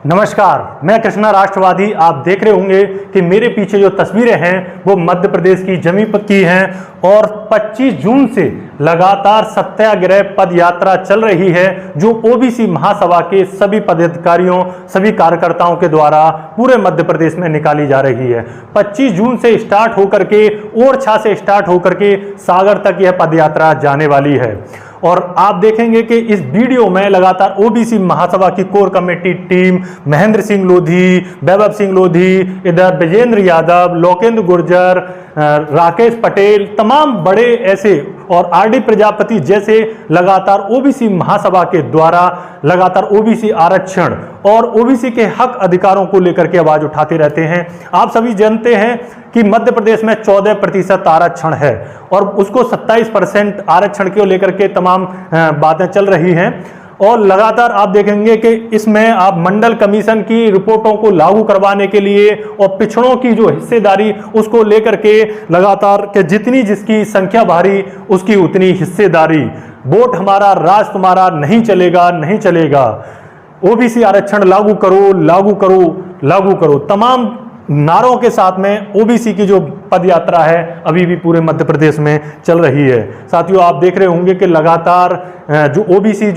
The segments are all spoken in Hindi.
नमस्कार, मैं कृष्णा राष्ट्रवादी। आप देख रहे होंगे कि मेरे पीछे जो तस्वीरें हैं वो मध्य प्रदेश की जमी की हैं और 25 जून से लगातार सत्याग्रह पद यात्रा चल रही है जो ओबीसी महासभा के सभी पदाधिकारियों, सभी कार्यकर्ताओं के द्वारा पूरे मध्य प्रदेश में निकाली जा रही है। 25 जून से स्टार्ट होकर के ओरछा से स्टार्ट होकर के सागर तक यह पद यात्रा जाने वाली है और आप देखेंगे कि इस वीडियो में लगातार ओबीसी महासभा की core committee team Mahendra Singh Lodhi, Vaibhav Singh Lodhi, इधर विजेंद्र यादव, लोकेंद्र गुर्जर, राकेश पटेल, तमाम बड़े ऐसे और आरडी प्रजापति जैसे लगातार ओबीसी महासभा के द्वारा लगातार ओबीसी आरक्षण और ओबीसी के हक अधिकारों को लेकर के आवाज उठाते रहते हैं। आप सभी जानते हैं कि मध्य प्रदेश में 14% आरक्षण है और उसको 27% आरक्षण को लेकर के तमाम बातें चल रही हैं और लगातार आप देखेंगे कि इसमें आप मंडल कमीशन की रिपोर्टों को लागू करवाने के लिए और पिछड़ों की जो हिस्सेदारी उसको लेकर के लगातार कि जितनी जिसकी संख्या भारी उसकी उतनी हिस्सेदारी, वोट हमारा राज तुम्हारा, नहीं चलेगा नहीं चलेगा, ओबीसी आरक्षण लागू करो लागू करो लागू करो, तमाम नारों के साथ में ओबीसी की जो पद यात्रा है अभी भी पूरे मध्य प्रदेश में चल रही है। साथियों, आप देख रहे होंगे कि लगातार जो ओबीसी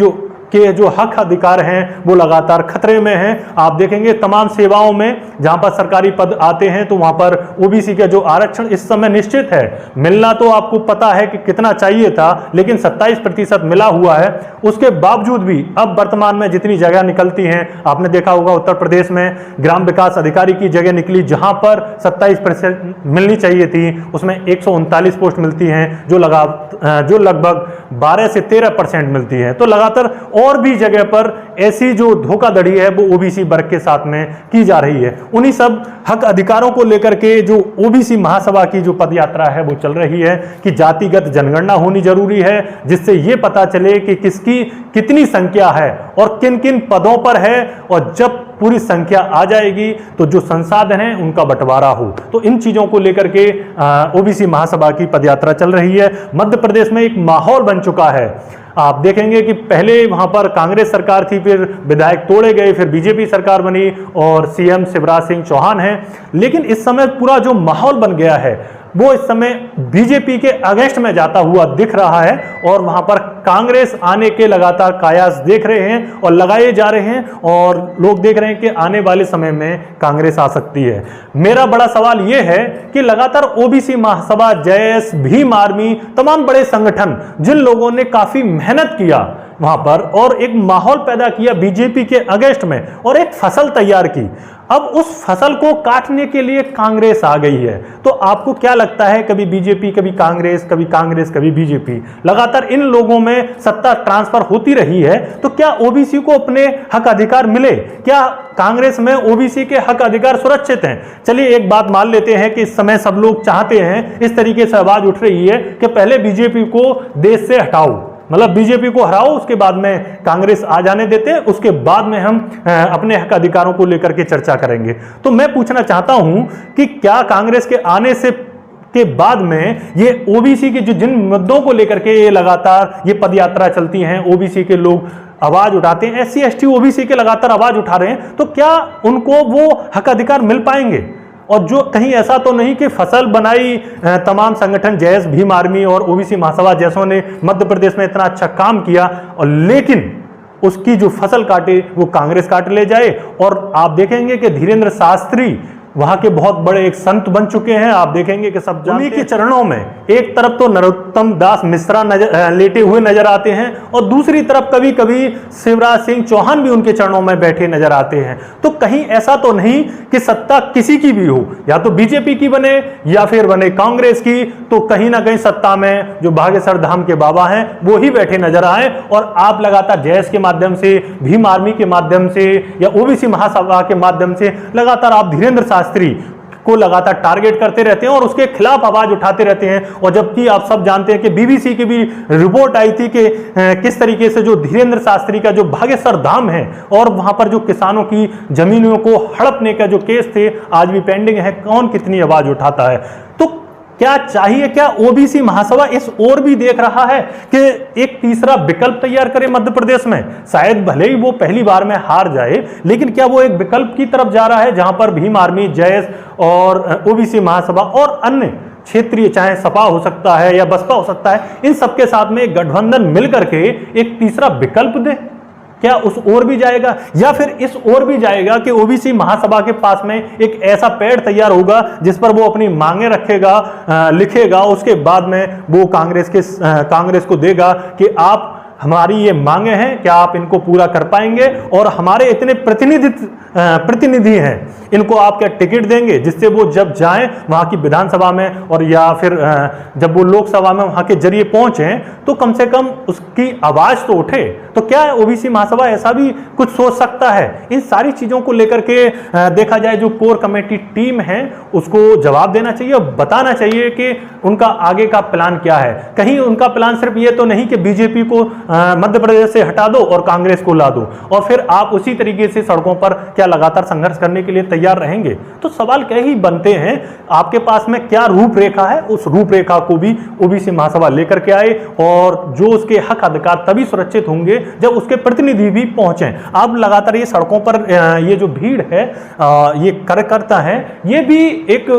के जो हक अधिकार हैं वो लगातार खतरे में हैं। आप देखेंगे तमाम सेवाओं में जहां पर सरकारी पद आते हैं तो वहां पर ओबीसी का जो आरक्षण इस समय निश्चित है, मिलना तो आपको पता है कि कितना चाहिए था, लेकिन 27% मिला हुआ है। उसके बावजूद भी अब वर्तमान में जितनी जगह निकलती हैं, आपने देखा होगा उत्तर प्रदेश में ग्राम विकास अधिकारी की जगह निकली जहां पर 27% मिलनी चाहिए थी, उसमें 139 पोस्ट मिलती हैं जो लगभग 12 से 13% मिलती है। तो लगातार और भी जगह पर ऐसी जो धोखाधड़ी है वो ओबीसी वर्ग के साथ में की जा रही है। उन्हीं सब हक अधिकारों को लेकर के जो ओबीसी महासभा की जो पदयात्रा है वो चल रही है कि जातिगत जनगणना होनी जरूरी है जिससे ये पता चले कि किसकी कितनी संख्या है और किन किन पदों पर है, और जब पूरी संख्या आ जाएगी तो जो संसाधन है उनका बंटवारा हो। तो इन चीजों को लेकर के ओबीसी महासभा की पदयात्रा चल रही है। मध्य प्रदेश में एक माहौल बन चुका है। आप देखेंगे कि पहले वहां पर कांग्रेस सरकार थी, फिर विधायक तोड़े गए, फिर बीजेपी सरकार बनी और सीएम शिवराज सिंह चौहान हैं, लेकिन इस समय पूरा जो माहौल बन गया है वो इस समय बीजेपी के अगेंस्ट में जाता हुआ दिख रहा है और वहां पर कांग्रेस आने के लगातार कयास देख रहे हैं और लगाए जा रहे हैं और लोग देख रहे हैं कि आने वाले समय में कांग्रेस आ सकती है। मेरा बड़ा सवाल यह है कि लगातार ओबीसी महासभा, जैस, भीम आर्मी, तमाम बड़े संगठन जिन लोगों ने काफी मेहनत किया वहां पर और एक माहौल पैदा किया बीजेपी के अगेंस्ट में और एक फसल तैयार की, अब उस फसल को काटने के लिए कांग्रेस आ गई है। तो आपको क्या लगता है, कभी बीजेपी कभी कांग्रेस, कभी कांग्रेस कभी बीजेपी, लगातार इन लोगों में सत्ता ट्रांसफर होती रही है, तो क्या ओबीसी को अपने हक अधिकार मिले? क्या कांग्रेस में ओबीसी के हक अधिकार सुरक्षित हैं? चलिए एक बात मान लेते हैं कि इस समय सब लोग चाहते हैं, इस तरीके से आवाज उठ रही है कि पहले बीजेपी को देश से हटाओ, मतलब बीजेपी को हराओ, उसके बाद में कांग्रेस आ जाने देते हैं, उसके बाद में हम अपने हक अधिकारों को लेकर के चर्चा करेंगे। तो मैं पूछना चाहता हूं कि क्या कांग्रेस के आने से के बाद में ये ओबीसी के जिन मुद्दों को लेकर के ये लगातार ये पदयात्रा चलती हैं, ओबीसी के लोग आवाज उठाते हैं, एससी एसटी ओबीसी के लगातार आवाज उठा रहे हैं, तो क्या उनको वो हक अधिकार मिल पाएंगे? और जो कहीं ऐसा तो नहीं कि फसल बनाई तमाम संगठन, जैस, भीम आर्मी और ओबीसी महासभा जैसों ने मध्य प्रदेश में इतना अच्छा काम किया और लेकिन उसकी जो फसल काटे वो कांग्रेस काट ले जाए। और आप देखेंगे कि धीरेन्द्र शास्त्री वहां के बहुत बड़े एक संत बन चुके हैं। आप देखेंगे कि सब उन्हीं के चरणों में एक तरफ तो नरोत्तम दास मिश्रा लेटे हुए नजर आते हैं और दूसरी तरफ कभी कभी शिवराज सिंह चौहान भी उनके चरणों में बैठे नजर आते हैं। तो कहीं ऐसा तो नहीं कि सत्ता किसी की भी हो, या तो बीजेपी की बने या फिर बने कांग्रेस की, तो कहीं ना कहीं सत्ता में जो बागेश्वर धाम के बाबा हैं वो ही बैठे नजर आए और आप लगातार जैस के माध्यम से, भीम आर्मी के माध्यम से या ओबीसी महासभा के माध्यम से लगातार आप धीरेन्द्र शास्त्री को लगातार टारगेट करते रहते हैं और उसके खिलाफ आवाज उठाते रहते हैं। और जबकि आप सब जानते हैं कि बीबीसी की भी रिपोर्ट आई थी कि किस तरीके से जो धीरेन्द्र शास्त्री का जो बागेश्वर धाम है और वहां पर जो किसानों की जमीनों को हड़पने का जो केस थे आज भी पेंडिंग है, कौन कितनी आवाज उठाता है। तो क्या चाहिए, क्या ओबीसी महासभा इस ओर भी देख रहा है कि एक तीसरा विकल्प तैयार करे मध्य प्रदेश में? शायद भले ही वो पहली बार में हार जाए, लेकिन क्या वो एक विकल्प की तरफ जा रहा है जहां पर भीम आर्मी, जयस और ओबीसी महासभा और अन्य क्षेत्रीय, चाहे सपा हो सकता है या बसपा हो सकता है, इन सबके साथ में एक गठबंधन मिलकर के एक तीसरा विकल्प दे? क्या उस ओर भी जाएगा, या फिर इस ओर भी जाएगा कि ओबीसी महासभा के पास में एक ऐसा पैड तैयार होगा जिस पर वो अपनी मांगे रखेगा, लिखेगा, उसके बाद में वो कांग्रेस को देगा कि आप हमारी ये मांगे हैं, क्या आप इनको पूरा कर पाएंगे, और हमारे इतने प्रतिनिधि हैं, इनको आप क्या टिकट देंगे जिससे वो जब जाएं वहां की विधानसभा में, और या फिर जब वो लोकसभा में वहां के जरिए पहुंचे तो कम से कम उसकी आवाज तो उठे। तो क्या ओबीसी महासभा ऐसा भी कुछ सोच सकता है? इन सारी चीजों को लेकर के देखा जाए, जो कोर कमेटी टीम है उसको जवाब देना चाहिए और बताना चाहिए कि उनका आगे का प्लान क्या है। कहीं उनका प्लान सिर्फ ये तो नहीं कि बीजेपी को मध्य प्रदेश से हटा दो और कांग्रेस को ला दो और फिर आप उसी तरीके से सड़कों पर क्या लगातार संघर्ष करने के लिए तैयार रहेंगे? तो सवाल क्या ही बनते हैं, आपके पास में क्या रूपरेखा है, उस रूपरेखा को भी ओबीसी महासभा लेकर के आए, और जो उसके हक अधिकार तभी सुरक्षित होंगे जब उसके प्रतिनिधि भी पहुंचे। अब लगातार ये सड़कों पर ये जो भीड़ है, ये कार्यकर्ता है, ये भी एक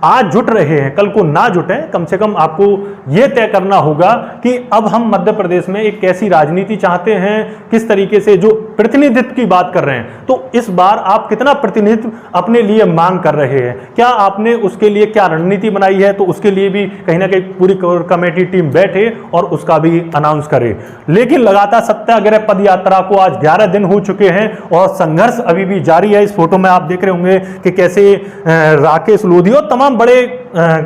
आज जुट रहे हैं, कल को ना जुटे। कम से कम आपको यह तय करना होगा कि अब हम मध्य प्रदेश में एक कैसी राजनीति चाहते हैं, किस तरीके से, जो प्रतिनिधित्व की बात कर रहे हैं, तो इस बार आप कितना प्रतिनिधित्व अपने लिए मांग कर रहे हैं, क्या आपने उसके लिए क्या रणनीति बनाई है? तो उसके लिए भी कहीं ना कहीं पूरी कमेटी टीम बैठे और उसका भी अनाउंस करे। लेकिन लगातार सत्याग्रह पद यात्रा को आज 11 दिन हो चुके हैं और संघर्ष अभी भी जारी है। इस फोटो में आप देख रहे होंगे कि कैसे राकेश लोधी और तमाम बड़े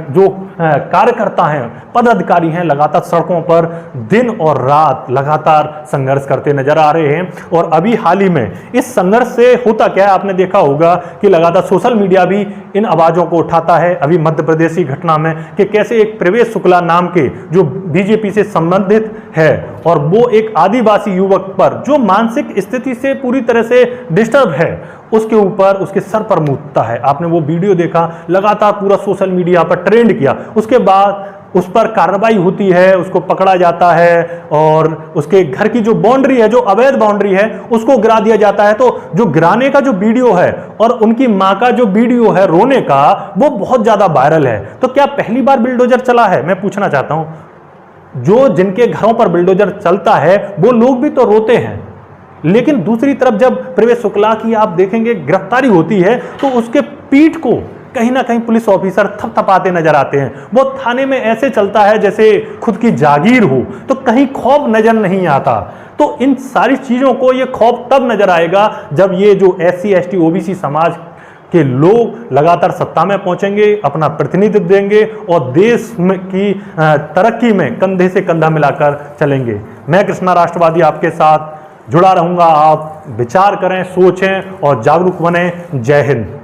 जो कार्यकर्ता हैं, पदाधिकारी हैं, लगातार सड़कों पर दिन और रात लगातार संघर्ष करते नजर आ रहे हैं। और अभी हाल ही में इस संघर्ष से होता क्या है, आपने देखा होगा कि लगातार सोशल मीडिया भी इन आवाजों को उठाता है। अभी मध्य प्रदेश की घटना में कि कैसे एक प्रवेश शुक्ला नाम के जो बीजेपी से संबंधित है और वो एक आदिवासी युवक पर जो मानसिक स्थिति से पूरी तरह से डिस्टर्ब है, उसके ऊपर उसके सर पर मुतता है। आपने वो वीडियो देखा, लगातार पूरा सोशल मीडिया पर ट्रेंड किया। उसके बाद उस पर कार्रवाई होती है, उसको पकड़ा जाता है और उसके घर की जो बाउंड्री है, जो अवैध बाउंड्री है, उसको गिरा दिया जाता है। तो जो गिराने का जो वीडियो है और उनकी मां का जो वीडियो है रोने का, वो बहुत ज्यादा वायरल है। तो क्या पहली बार बिल्डोजर चला है? मैं पूछना चाहता हूं, जो जिनके घरों पर बिल्डोजर चलता है वो लोग भी तो रोते हैं, लेकिन दूसरी तरफ जब प्रवेश शुक्ला की आप देखेंगे गिरफ्तारी होती है तो उसके पीठ को कहीं ना कहीं पुलिस ऑफिसर थपथपाते नजर आते हैं। वो थाने में ऐसे चलता है जैसे खुद की जागीर हो, तो कहीं खौफ नजर नहीं आता। तो इन सारी चीजों को ये खौफ तब नजर आएगा जब ये जो SC ST OBC समाज के लोग लगातार सत्ता में पहुंचेंगे, अपना प्रतिनिधित्व देंगे और देश की तरक्की में कंधे से कंधा मिलाकर चलेंगे। मैं कृष्णा राष्ट्रवादी आपके साथ जुड़ा रहूंगा। आप विचार करें, सोचें और जागरूक बने। जय हिंद।